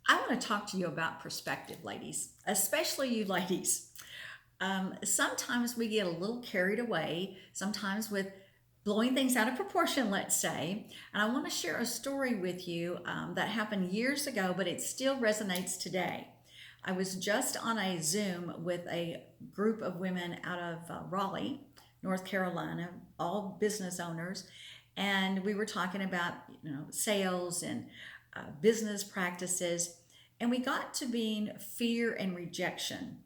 I want to talk to you about perspective, ladies, especially you ladies. Sometimes we get a little carried away, sometimes with blowing things out of proportion, let's say. And I want to share a story with you that happened years ago, but it still resonates today. I was just on a Zoom with a group of women out of Raleigh, North Carolina, all business owners, and we were talking about sales and business practices, and we got to being fear and rejection.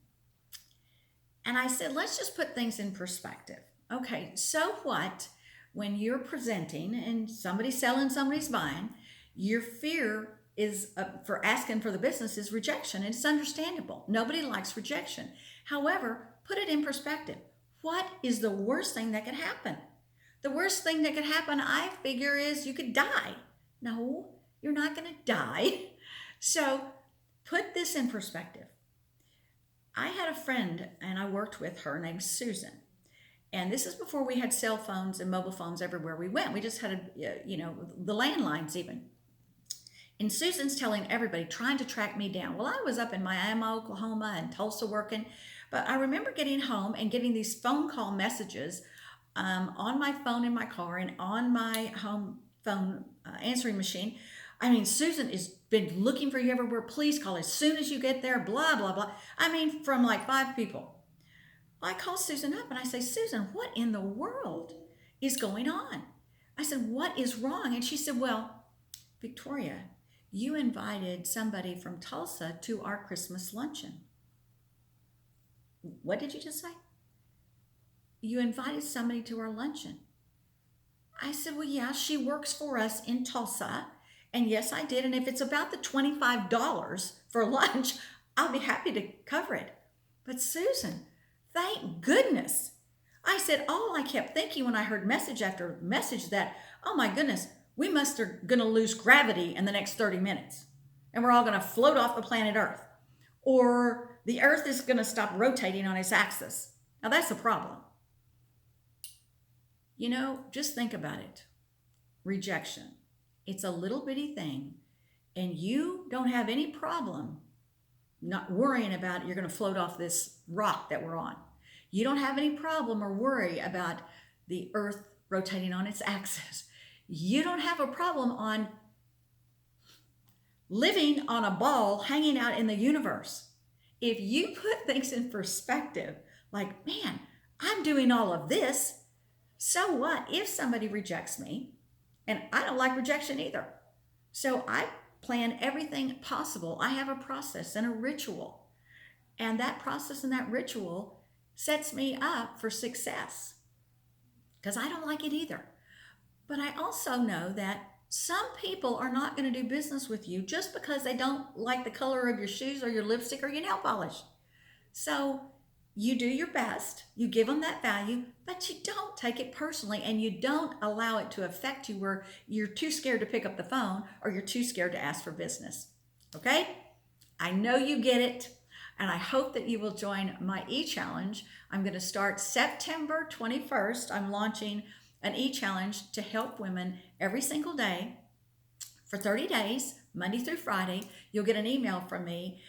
And I said, let's just put things in perspective. Okay, so what when you're presenting and somebody's selling, somebody's buying, your fear is for asking for the business is rejection. And it's understandable. Nobody likes rejection. However, put it in perspective. What is the worst thing that could happen? The worst thing that could happen, I figure, is you could die. No, you're not going to die. So put this in perspective. I had a friend and I worked with her named Susan. And this is before we had cell phones and mobile phones everywhere we went. We just had, the landlines even. And Susan's telling everybody, trying to track me down. Well, I was up in Miami, Oklahoma, and Tulsa working. But I remember getting home and getting these phone call messages on my phone in my car and on my home phone answering machine. I mean, Susan has been looking for you everywhere. Please call as soon as you get there, blah, blah, blah. I mean, from like 5 people. I call Susan up and I say, Susan, what in the world is going on? I said, what is wrong? And she said, well, Victoria, you invited somebody from Tulsa to our Christmas luncheon. What did you just say? You invited somebody to our luncheon. I said, well, yeah, she works for us in Tulsa. And yes, I did. And if it's about the $25 for lunch, I'll be happy to cover it. But Susan, thank goodness. I said, all I kept thinking when I heard message after message that, oh my goodness, we must are going to lose gravity in the next 30 minutes. And we're all going to float off the planet Earth. Or the Earth is going to stop rotating on its axis. Now that's a problem. Just think about it. Rejection. It's a little bitty thing, and you don't have any problem not worrying about you're going to float off this rock that we're on. You don't have any problem or worry about the earth rotating on its axis. You don't have a problem on living on a ball hanging out in the universe. If you put things in perspective, like, man, I'm doing all of this, so what if somebody rejects me? And I don't like rejection either. So I plan everything possible. I have a process and a ritual. And that process and that ritual sets me up for success because I don't like it either. But I also know that some people are not going to do business with you just because they don't like the color of your shoes or your lipstick or your nail polish. So you do your best, you give them that value, but you don't take it personally and you don't allow it to affect you where you're too scared to pick up the phone or you're too scared to ask for business. Okay? I know you get it, and I hope that you will join my e-challenge. I'm going to start September 21st. I'm launching an e-challenge to help women every single day for 30 days, Monday through Friday. You'll get an email from me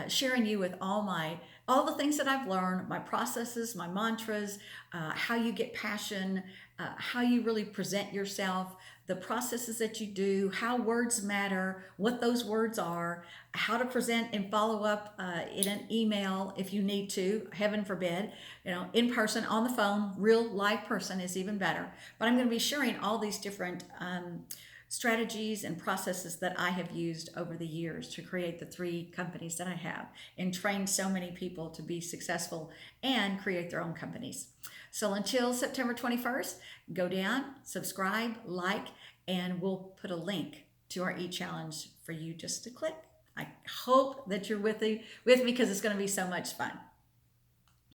sharing you with all the things that I've learned, my processes, my mantras, how you get passion, how you really present yourself, the processes that you do, how words matter, what those words are, how to present and follow up in an email if you need to, heaven forbid, in person, on the phone, real live person is even better. But I'm going to be sharing all these different strategies and processes that I have used over the years to create the 3 companies that I have and train so many people to be successful and create their own companies. So until September 21st, go down, subscribe, like, and we'll put a link to our e-challenge for you just to click. I hope that you're with me because it's going to be so much fun.